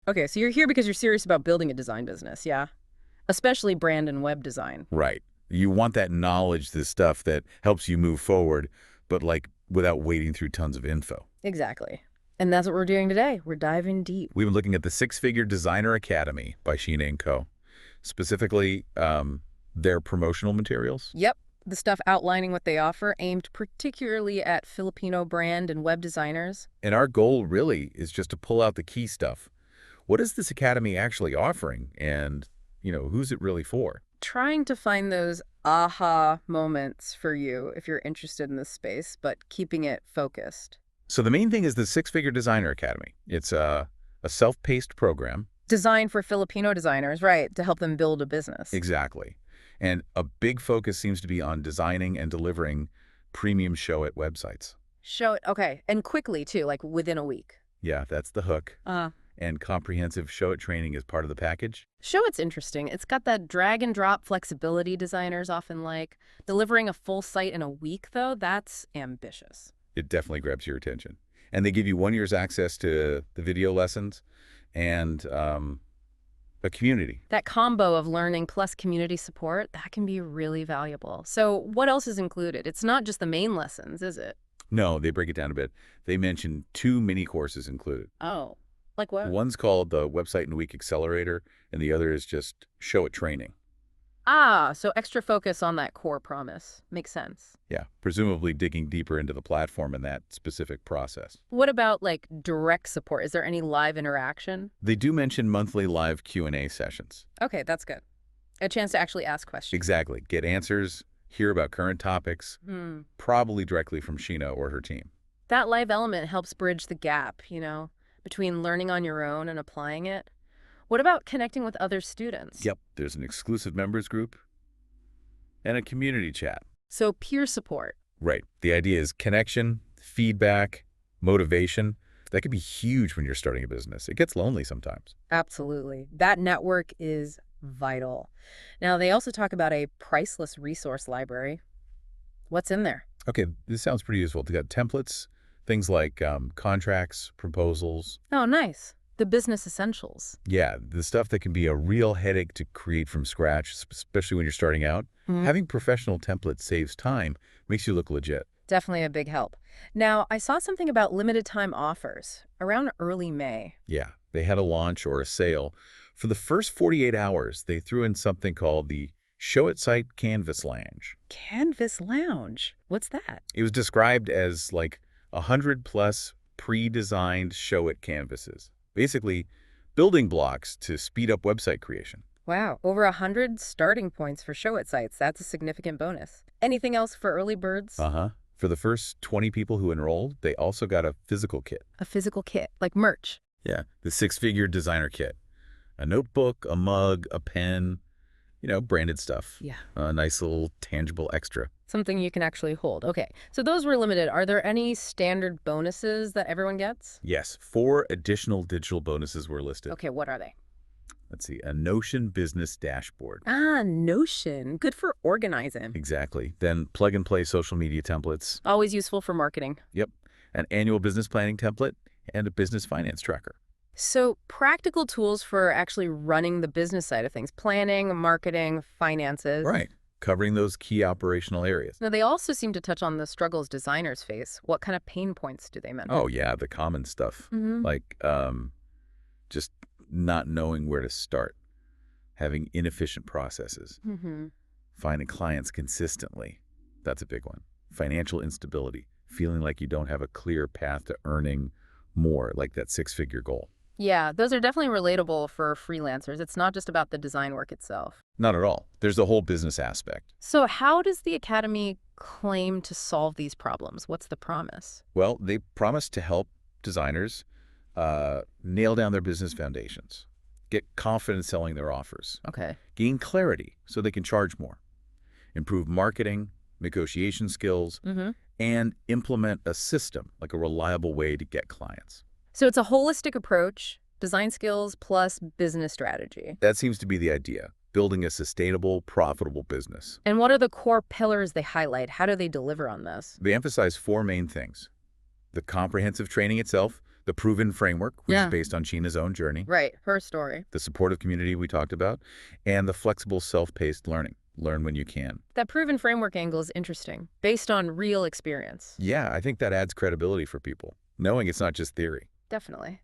Okay, so you're here because you're serious about building a design business, yeah? Especially brand and web design. Right. You want that knowledge, this stuff that helps you move forward, but like without wading through tons of info. Exactly. And that's what we're doing today. We're diving deep. We've been looking at the Six-Figure Designer Academy by Sheena & Co. Specifically, their promotional materials. Yep, the stuff outlining what they offer, aimed particularly at Filipino brand and web designers. And our goal really is just to pull out the key stuff. What is this academy actually offering? And, who's it really for? Trying to find those aha moments for you if you're interested in this space, but keeping it focused. So the main thing is the Six-Figure Designer Academy. It's a self-paced program. Designed for Filipino designers, right, to help them build a business. Exactly. And a big focus seems to be on designing and delivering premium show-it websites. Show it, okay, and quickly too, like within a week. Yeah, that's the hook. And comprehensive show-it training is part of the package. Show it's interesting. It's got that drag and drop flexibility designers often like. Delivering a full site in a week, though, that's ambitious. It definitely grabs your attention. And they give you 1 year's access to the video lessons and a community. That combo of learning plus community support, that can be really valuable. So what else is included? It's not just the main lessons, is it? No, they break it down a bit. They mention 2 mini courses included. Oh, like what? One's called the Website in a Week Accelerator, and the other is just show-it training. Ah, so extra focus on that core promise. Makes sense. Yeah, presumably digging deeper into the platform in that specific process. What about like direct support? Is there any live interaction? They do mention monthly live Q&A sessions. Okay, that's good. A chance to actually ask questions. Exactly. Get answers, hear about current topics, probably directly from Sheena or her team. That live element helps bridge the gap, between learning on your own and applying it. What about connecting with other students? Yep, there's an exclusive members group and a community chat. So peer support. Right. The idea is connection, feedback, motivation. That could be huge when you're starting a business. It gets lonely sometimes. Absolutely. That network is vital. Now, they also talk about a priceless resource library. What's in there? Okay, this sounds pretty useful. They got templates, things like contracts, proposals. Oh, nice. The business essentials. Yeah, the stuff that can be a real headache to create from scratch, especially when you're starting out. Having professional templates saves time, makes you look legit. Definitely a big help. Now, I saw something about limited time offers around early May. Yeah, they had a launch or a sale. For the first 48 hours, they threw in something called the Show It Site Canvas Lounge. Canvas Lounge? What's that? It was described as like 100+ pre-designed Show It canvases. Basically, building blocks to speed up website creation. Wow, over 100 starting points for Show It sites. That's a significant bonus. Anything else for early birds? For the first 20 people who enrolled, they also got a physical kit. A physical kit, like merch. Yeah, the Six-Figure Designer Kit. A notebook, a mug, a pen, branded stuff. Yeah. A nice little tangible extra. Something you can actually hold. Okay, so those were limited. Are there any standard bonuses that everyone gets? Yes, 4 additional digital bonuses were listed. Okay, what are they? Let's see, a Notion business dashboard. Ah, Notion. Good for organizing. Exactly. Then plug-and-play social media templates. Always useful for marketing. Yep. An annual business planning template and a business finance tracker. So practical tools for actually running the business side of things. Planning, marketing, finances. Right. Covering those key operational areas. Now, they also seem to touch on the struggles designers face. What kind of pain points do they mention? Oh, yeah, the common stuff. Like just not knowing where to start, having inefficient processes, finding clients consistently. That's a big one. Financial instability, feeling like you don't have a clear path to earning more, like that 6-figure goal. Yeah, those are definitely relatable for freelancers. It's not just about the design work itself. Not at all. There's the whole business aspect. So how does the Academy claim to solve these problems? What's the promise? Well, they promise to help designers nail down their business foundations, get confident selling their offers, Okay. gain clarity so they can charge more, improve marketing, negotiation skills, and implement a system, like a reliable way to get clients. So it's a holistic approach, design skills plus business strategy. That seems to be the idea, building a sustainable, profitable business. And what are the core pillars they highlight? How do they deliver on this? They emphasize 4 main things: the comprehensive training itself, The proven framework, which is based on Sheena's own journey. Right, her story. The supportive community we talked about, and the flexible self-paced learning. Learn when you can. That proven framework angle is interesting, based on real experience. Yeah, I think that adds credibility for people, knowing it's not just theory. Definitely.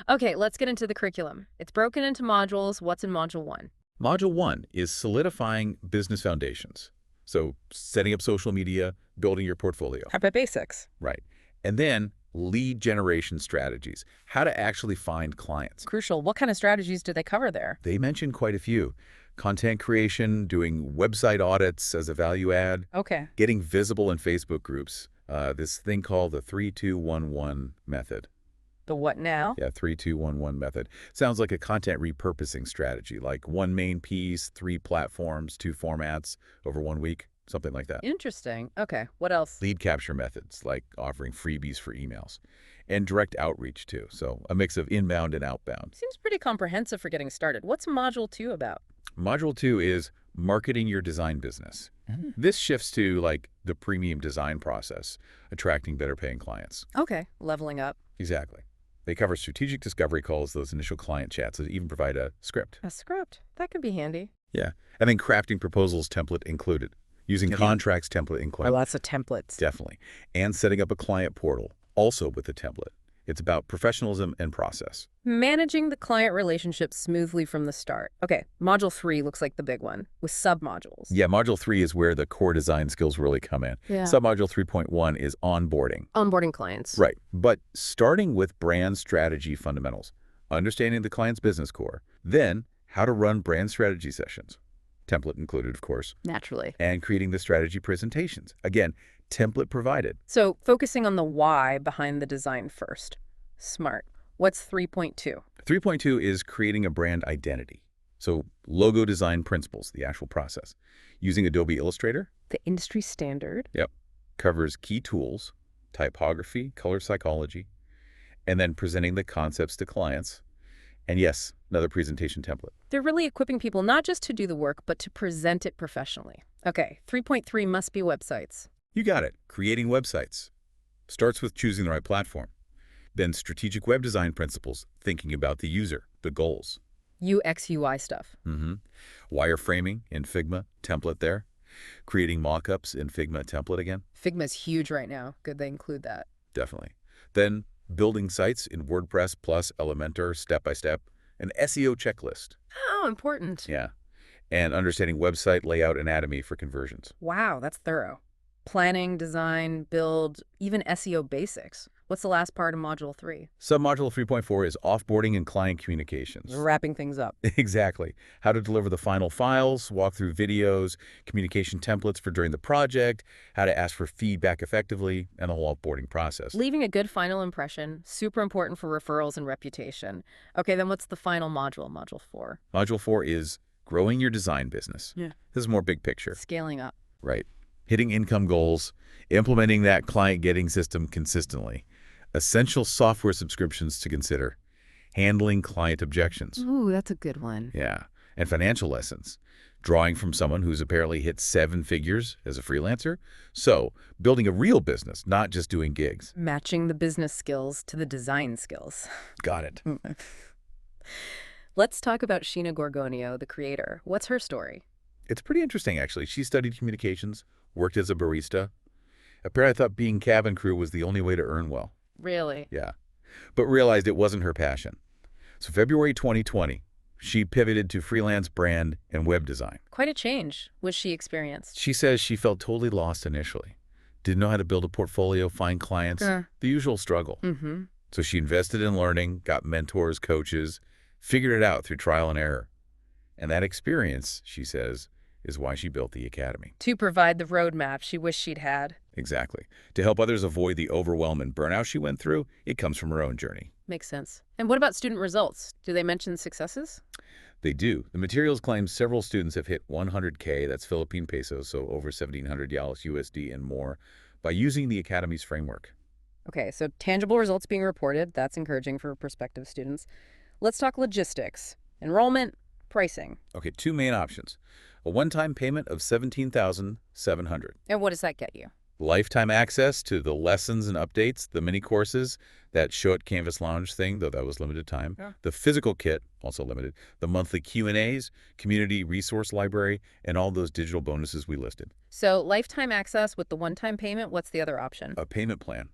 Okay, let's get into the curriculum. It's broken into modules. What's in Module 1? Module 1 is solidifying business foundations. So setting up social media, building your portfolio. How about basics? Right. And then lead generation strategies, how to actually find clients. Crucial. What kind of strategies do they cover there? They mentioned quite a few. Content creation, doing website audits as a value add, Okay. getting visible in Facebook groups, this thing called the 3-2-1-1 method. The what now? Yeah, 3-2-1-1 method. Sounds like a content repurposing strategy, like one main piece, 3 platforms, 2 formats over 1 week, something like that. Interesting. Okay, what else? Lead capture methods, like offering freebies for emails. And direct outreach, too. So a mix of inbound and outbound. Seems pretty comprehensive for getting started. What's Module 2 about? Module 2 is marketing your design business. This shifts to, like, the premium design process, attracting better paying clients. Okay, leveling up. Exactly. They cover strategic discovery calls, those initial client chats, that even provide a script. A script. That could be handy. Yeah. And then crafting proposals template included. Using contracts template included. Lots of templates. Definitely. And setting up a client portal, also with a template. It's about professionalism and process. Managing the client relationship smoothly from the start. Okay, Module 3 looks like the big one, with sub-modules. Yeah, Module 3 is where the core design skills really come in. Yeah. Submodule 3.1 is onboarding. Onboarding clients. Right. But starting with brand strategy fundamentals, understanding the client's business core, then how to run brand strategy sessions, template included, of course, Naturally. and creating the strategy presentations. Again, template provided. So focusing on the why behind the design first. Smart. What's 3.2? 3.2 is creating a brand identity. So logo design principles, the actual process. Using Adobe Illustrator. The industry standard. Yep. Covers key tools, typography, color psychology, and then presenting the concepts to clients. And yes, another presentation template. They're really equipping people not just to do the work, but to present it professionally. Okay, 3.3 must be websites. You got it. Creating websites. Starts with choosing the right platform. Then strategic web design principles, thinking about the user, the goals. UX, UI stuff. Wireframing in Figma, template there. Creating mockups in Figma, template again. Figma's huge right now. Good they include that. Definitely. Then building sites in WordPress plus Elementor, step-by-step. An SEO checklist. Oh, important. Yeah. And understanding website layout anatomy for conversions. Wow, that's thorough. Planning, design, build, even SEO basics. What's the last part of Module 3? Submodule 3.4 is offboarding and client communications. Wrapping things up. Exactly. How to deliver the final files, walkthrough videos, communication templates for during the project, how to ask for feedback effectively, and the whole offboarding process. Leaving a good final impression, super important for referrals and reputation. Okay, then what's the final module, Module 4? Module 4 is growing your design business. Yeah. This is more big picture. Scaling up. Right. Hitting income goals, implementing that client getting system consistently, essential software subscriptions to consider, handling client objections. Ooh, that's a good one. Yeah. And financial lessons, drawing from someone who's apparently hit 7 figures as a freelancer. So building a real business, not just doing gigs. Matching the business skills to the design skills. Got it. Let's talk about Sheena Gorgonio, the creator. What's her story? It's pretty interesting, actually. She studied communications, worked as a barista. Apparently, I thought being cabin crew was the only way to earn well. Really? Yeah. But realized it wasn't her passion. So February 2020, she pivoted to freelance brand and web design. Quite a change was she experienced. She says she felt totally lost initially. Didn't know how to build a portfolio, find clients, the usual struggle. So she invested in learning, got mentors, coaches, figured it out through trial and error. And that experience, she says, is why she built the Academy. To provide the roadmap she wished she'd had. Exactly. To help others avoid the overwhelm and burnout she went through, it comes from her own journey. Makes sense. And what about student results? Do they mention successes? They do. The materials claim several students have hit 100K, that's Philippine pesos, so over 1,700 USD and more, by using the Academy's framework. Okay, so tangible results being reported. That's encouraging for prospective students. Let's talk logistics. Enrollment, pricing. Okay, 2 main options. A one-time payment of $17,700. And what does that get you? Lifetime access to the lessons and updates, the mini courses, that show at Canvas Lounge thing, though that was limited time. Yeah. The physical kit, also limited. The monthly Q&As, community resource library, and all those digital bonuses we listed. So lifetime access with the one-time payment, what's the other option? A payment plan.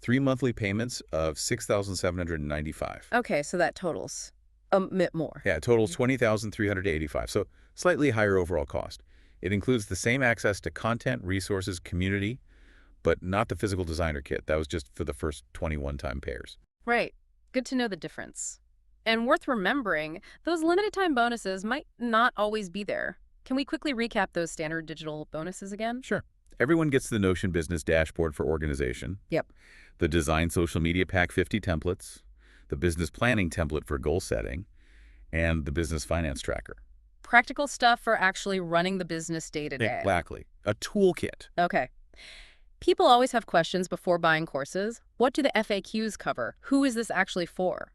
3 monthly payments of $6,795. Okay, so that totals a bit more. Yeah, it totals $20,385, so slightly higher overall cost. It includes the same access to content, resources, community, but not the physical designer kit. That was just for the first 21-time payers. Right. Good to know the difference. And worth remembering, those limited time bonuses might not always be there. Can we quickly recap those standard digital bonuses again? Sure. Everyone gets the Notion Business Dashboard for organization. Yep. The Design Social Media Pack 50 templates, the Business Planning template for goal setting, and the Business Finance Tracker. Practical stuff for actually running the business day to day. Exactly. A toolkit. Okay. People always have questions before buying courses. What do the FAQs cover? Who is this actually for?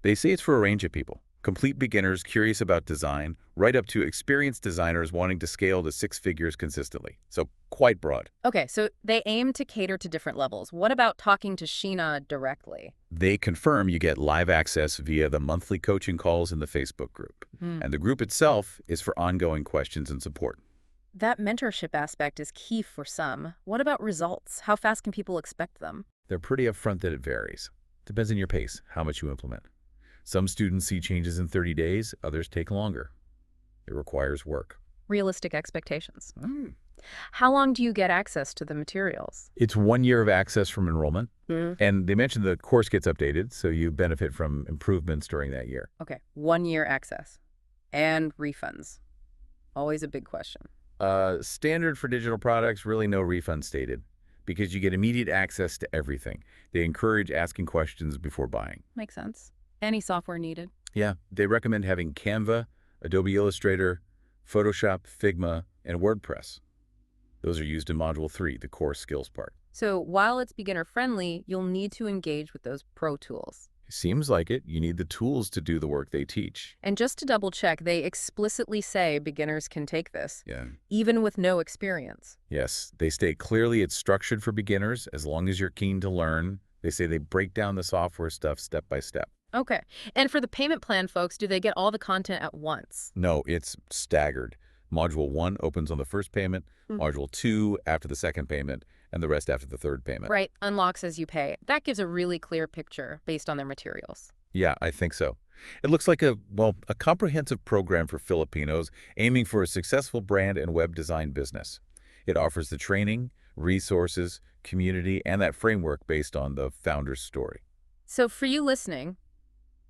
They say it's for a range of people. Complete beginners curious about design, right up to experienced designers wanting to scale to 6 figures consistently. So quite broad. Okay, so they aim to cater to different levels. What about talking to Sheena directly? They confirm you get live access via the monthly coaching calls in the Facebook group. And the group itself is for ongoing questions and support. That mentorship aspect is key for some. What about results? How fast can people expect them? They're pretty upfront that it varies. Depends on your pace, how much you implement. Some students see changes in 30 days, others take longer. It requires work. Realistic expectations. How long do you get access to the materials? It's 1 year of access from enrollment. And they mentioned the course gets updated, so you benefit from improvements during that year. Okay, 1 year access. And refunds. Always a big question. Standard for digital products, really no refund stated, because you get immediate access to everything. They encourage asking questions before buying. Makes sense. Any software needed? Yeah, they recommend having Canva, Adobe Illustrator, Photoshop, Figma, and WordPress. Those are used in Module 3, the core skills part. So while it's beginner-friendly, you'll need to engage with those pro tools. Seems like it. You need the tools to do the work they teach. And just to double-check, they explicitly say beginners can take this, Yeah. even with no experience. Yes, they state clearly it's structured for beginners as long as you're keen to learn. They say they break down the software stuff step by step. Okay. And for the payment plan, folks, do they get all the content at once? No, it's staggered. Module 1 opens on the first payment, Module 2 after the second payment, and the rest after the third payment. Right, unlocks as you pay. That gives a really clear picture based on their materials. Yeah, I think so. It looks like a comprehensive program for Filipinos aiming for a successful brand and web design business. It offers the training, resources, community, and that framework based on the founder's story. So for you listening,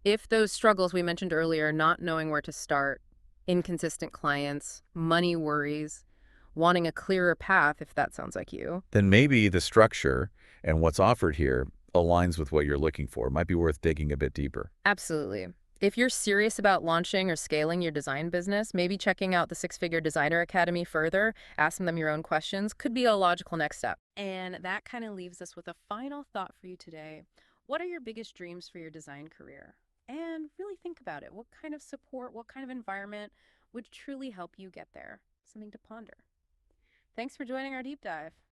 if those struggles we mentioned earlier, not knowing where to start, inconsistent clients, money worries, wanting a clearer path, if that sounds like you, Then maybe the structure and what's offered here aligns with what you're looking for. It might be worth digging a bit deeper. absolutely. If you're serious about launching or scaling your design business, maybe checking out the Six-Figure Designer Academy further, asking them your own questions, could be a logical next step. And that kind of leaves us with a final thought for you today. What are your biggest dreams for your design career? And really think about it. What kind of support, what kind of environment would truly help you get there? Something to ponder. Thanks for joining our deep dive.